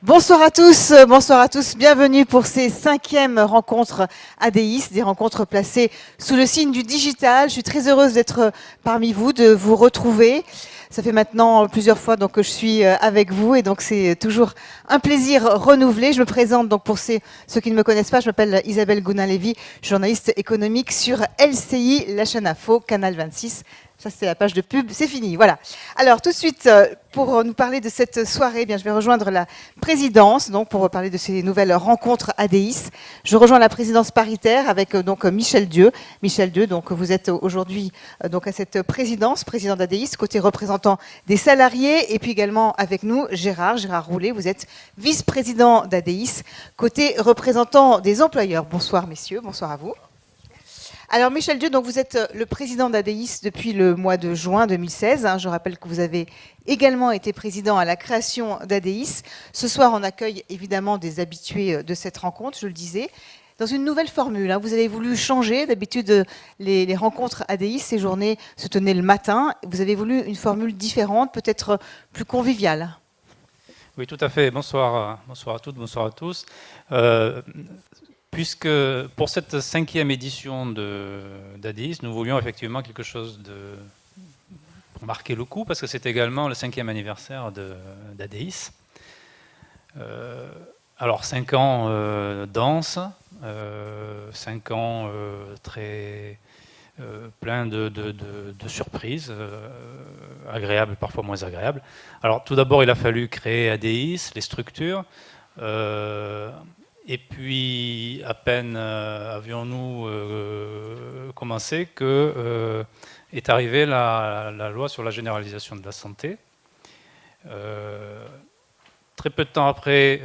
Bonsoir à tous, bienvenue pour ces 5e rencontres ADIS, des rencontres placées sous le signe du digital. Je suis très heureuse d'être parmi vous, de vous retrouver. Ça fait maintenant plusieurs fois donc, que je suis avec vous et donc c'est toujours un plaisir renouvelé. Je me présente donc pour ceux qui ne me connaissent pas, je m'appelle Isabelle Gounin-Lévy, journaliste économique sur LCI, la chaîne Info, Canal 26. Ça, c'est la page de pub, c'est fini, voilà. Alors, tout de suite, pour nous parler de cette soirée, eh bien, je vais rejoindre la présidence, donc pour parler de ces nouvelles rencontres ADIS. Je rejoins la présidence paritaire avec donc Michel Dieu. Michel Dieu, donc vous êtes aujourd'hui donc à cette présidence, président d'ADIS, côté représentant des salariés, et puis également avec nous Gérard Roulet. Vous êtes vice-président d'ADIS, côté représentant des employeurs. Bonsoir messieurs, bonsoir à vous. Alors Michel Dieu, donc vous êtes le président d'ADIS depuis le mois de juin 2016. Je rappelle que vous avez également été président à la création d'ADIS. Ce soir, on accueille évidemment des habitués de cette rencontre, je le disais, dans une nouvelle formule. Vous avez voulu changer. D'habitude, les rencontres ADIS, ces journées se tenaient le matin. Vous avez voulu une formule différente, peut-être plus conviviale. Oui, tout à fait. Bonsoir à toutes, bonsoir à tous. Puisque pour cette 5e édition d'ADIS, nous voulions effectivement quelque chose pour marquer le coup, parce que c'est également le 5e anniversaire d'ADIS. Alors 5 ans denses, 5 ans très plein de surprises, agréables, parfois moins agréables. Alors tout d'abord, il a fallu créer ADIS, les structures. Et puis, à peine avions-nous commencé que est arrivée la loi sur la généralisation de la santé. Très peu de temps après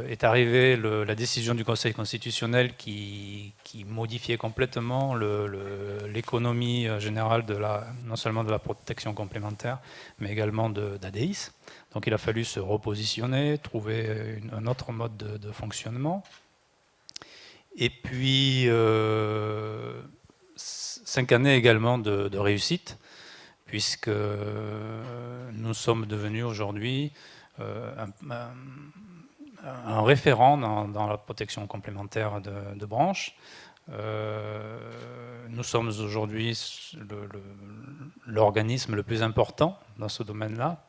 est arrivée la décision du Conseil constitutionnel qui modifiait complètement l'économie générale non seulement de la protection complémentaire, mais également d'ADIS. Donc il a fallu se repositionner, trouver un autre mode de fonctionnement. Et puis 5 années également de réussite, puisque nous sommes devenus aujourd'hui un référent dans la protection complémentaire de branche. Nous sommes aujourd'hui l'organisme le plus important dans ce domaine-là.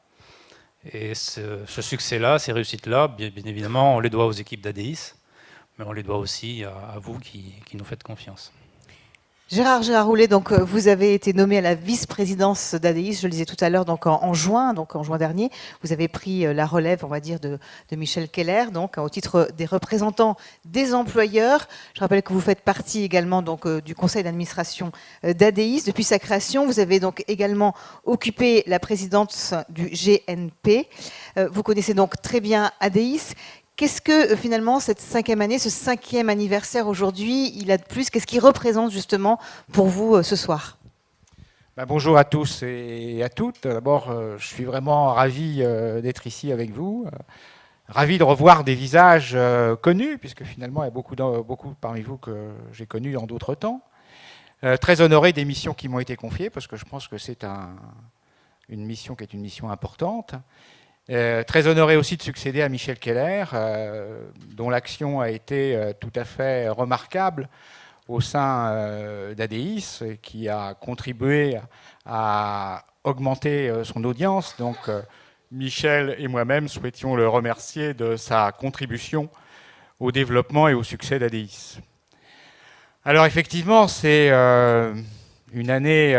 Et ce succès-là, ces réussites-là, bien évidemment, on les doit aux équipes d'ADIS, mais on les doit aussi à vous qui nous faites confiance. Gérard Roulet, donc vous avez été nommé à la vice-présidence d'ADIS, je le disais tout à l'heure, donc en juin dernier. Vous avez pris la relève, on va dire, de Michel Keller, donc au titre des représentants des employeurs. Je rappelle que vous faites partie également donc du conseil d'administration d'ADIS. Depuis sa création, vous avez donc également occupé la présidence du GNP. Vous connaissez donc très bien ADIS. Qu'est-ce que finalement cette 5e année, ce 5e anniversaire aujourd'hui, il a de plus? Qu'est-ce qu'il représente justement pour vous ce soir? Bonjour à tous et à toutes. D'abord, je suis vraiment ravi d'être ici avec vous. Ravi de revoir des visages connus, puisque finalement il y a beaucoup parmi vous que j'ai connus en d'autres temps. Très honoré des missions qui m'ont été confiées, parce que je pense que c'est une mission qui est une mission importante. Très honoré aussi de succéder à Michel Keller, dont l'action a été tout à fait remarquable au sein d'ADIS, qui a contribué à augmenter son audience. Donc Michel et moi-même souhaitions le remercier de sa contribution au développement et au succès d'ADIS. Alors effectivement, c'est une année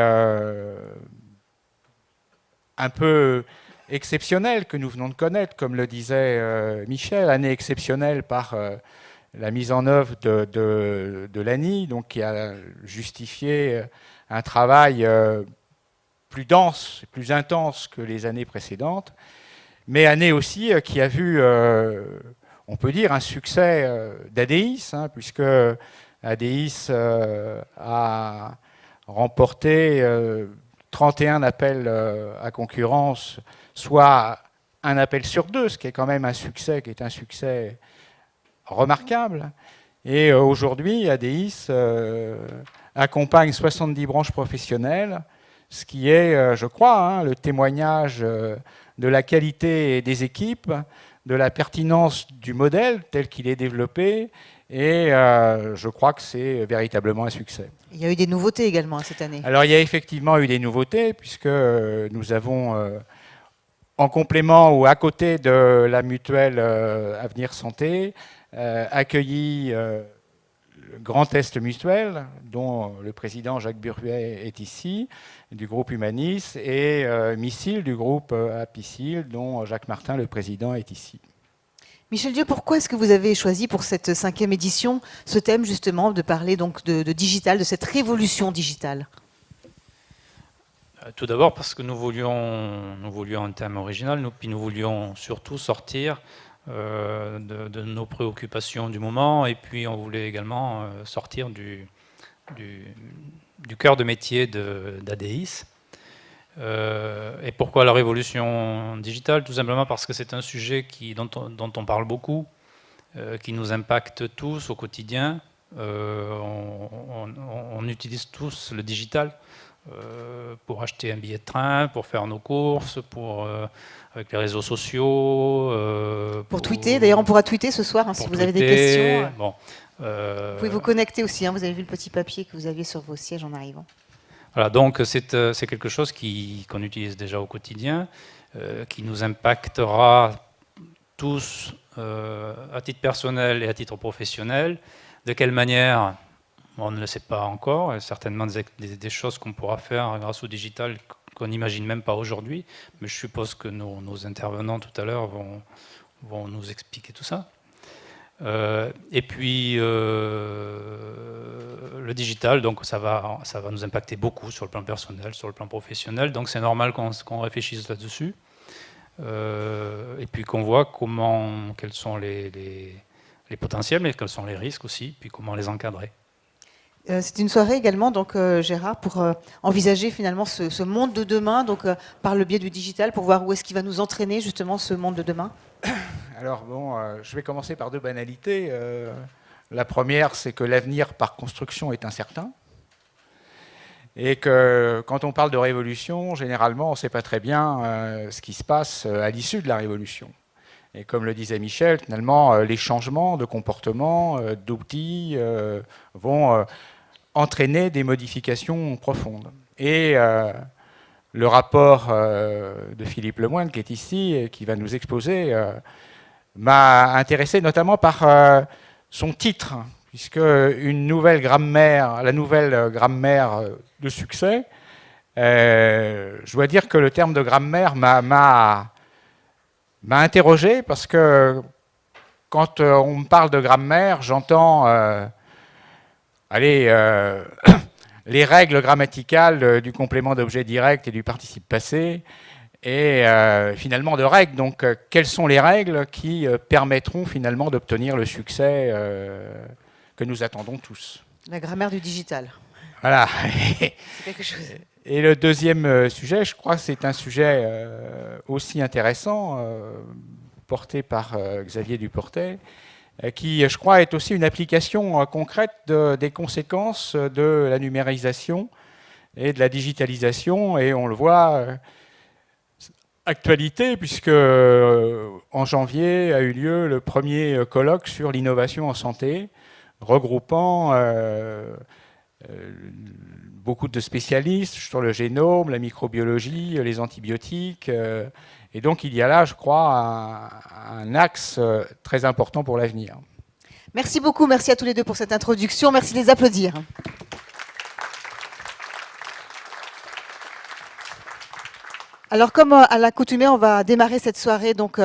un peu exceptionnelle que nous venons de connaître, comme le disait Michel, année exceptionnelle par la mise en œuvre de l'ANI, donc qui a justifié un travail plus dense, plus intense que les années précédentes, mais année aussi qui a vu, on peut dire, un succès d'ADIS, puisque ADIS a remporté 31 appels à concurrence, soit un appel sur 2, ce qui est quand même un succès, qui est un succès remarquable. Et aujourd'hui, ADIS accompagne 70 branches professionnelles, ce qui est, je crois, le témoignage de la qualité des équipes, de la pertinence du modèle tel qu'il est développé, et je crois que c'est véritablement un succès. Il y a eu des nouveautés également cette année. Alors il y a effectivement eu des nouveautés, puisque nous avons, en complément ou à côté de la mutuelle Avenir Santé, accueilli Grand Est Mutuel, dont le président Jacques Burguet est ici, du groupe Humanis, et Missil du groupe Apicil, dont Jacques Martin, le président, est ici. Michel Dieu, pourquoi est-ce que vous avez choisi pour cette 5e édition ce thème justement de parler donc de digital, de cette révolution digitale? Tout d'abord parce que nous voulions un thème original, puis nous voulions surtout sortir de nos préoccupations du moment, et puis on voulait également sortir du cœur de métier d'ADIS. Et pourquoi la révolution digitale? Tout simplement parce que c'est un sujet dont on parle beaucoup, qui nous impacte tous au quotidien. On utilise tous le digital pour acheter un billet de train, pour faire nos courses, avec les réseaux sociaux. Pour tweeter, d'ailleurs on pourra tweeter ce soir si vous avez des questions. Bon, vous pouvez vous connecter aussi, vous avez vu le petit papier que vous aviez sur vos sièges en arrivant. Voilà, donc c'est quelque chose qu'on utilise déjà au quotidien, qui nous impactera tous à titre personnel et à titre professionnel. De quelle manière? On ne le sait pas encore. Certainement des choses qu'on pourra faire grâce au digital qu'on n'imagine même pas aujourd'hui. Mais je suppose que nos intervenants tout à l'heure vont nous expliquer tout ça. Et puis le digital, donc ça va nous impacter beaucoup sur le plan personnel, sur le plan professionnel. Donc c'est normal qu'on réfléchisse là-dessus. Et puis qu'on voit quels sont les potentiels, mais quels sont les risques aussi, puis comment les encadrer. C'est une soirée également, donc Gérard, pour envisager finalement ce monde de demain, donc par le biais du digital, pour voir où est-ce qu'il va nous entraîner justement ce monde de demain. Alors bon, je vais commencer par 2 banalités. La première, c'est que l'avenir par construction est incertain. Et que quand on parle de révolution, généralement, on ne sait pas très bien ce qui se passe à l'issue de la révolution. Et comme le disait Michel, finalement, les changements de comportement, d'outils vont entraîner des modifications profondes. Et le rapport de Philippe Lemoine, qui est ici et qui va nous exposer, m'a intéressé notamment par son titre, puisque la nouvelle grammaire de succès, je dois dire que le terme de grammaire m'a interrogé, parce que quand on me parle de grammaire, j'entends les règles grammaticales du complément d'objet direct et du participe passé, et finalement de règles. Donc quelles sont les règles qui permettront finalement d'obtenir le succès que nous attendons tous? La grammaire du digital. Voilà. C'est quelque chose. Et le deuxième sujet, je crois que c'est un sujet aussi intéressant, porté par Xavier Duportet, qui, je crois, est aussi une application concrète des conséquences de la numérisation et de la digitalisation. Et on le voit, actualité, puisque en janvier a eu lieu le premier colloque sur l'innovation en santé, regroupant beaucoup de spécialistes sur le génome, la microbiologie, les antibiotiques. Et donc il y a là, je crois, un axe très important pour l'avenir. Merci beaucoup, merci à tous les deux pour cette introduction. Merci de les applaudir. Alors, comme à l'accoutumée, on va démarrer cette soirée donc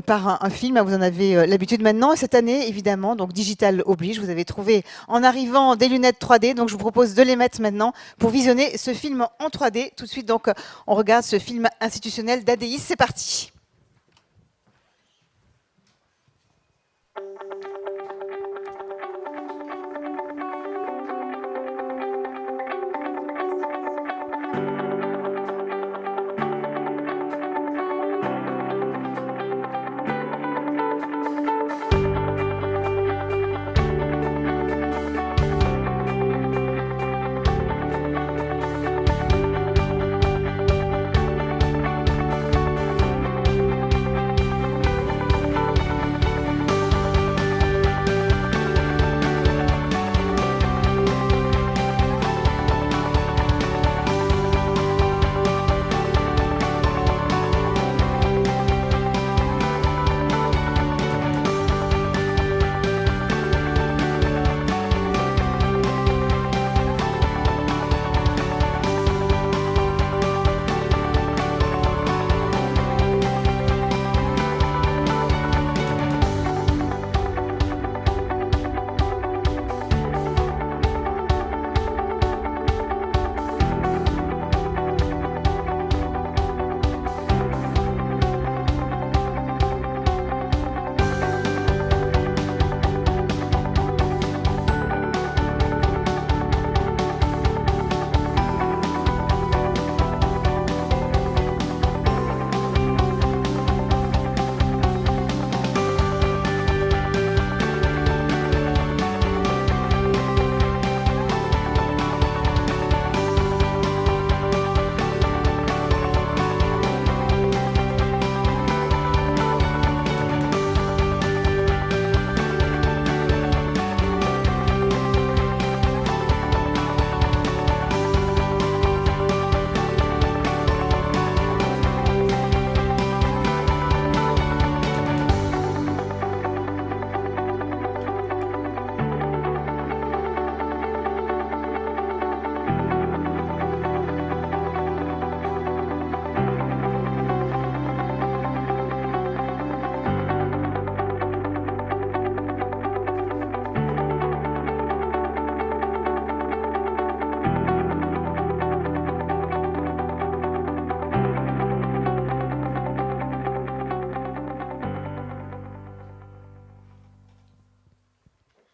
par un film. Vous en avez l'habitude maintenant. Et cette année, évidemment, donc digital oblige. Vous avez trouvé en arrivant des lunettes 3D. Donc, je vous propose de les mettre maintenant pour visionner ce film en 3D. Tout de suite, donc, on regarde ce film institutionnel d'ADIS. C'est parti.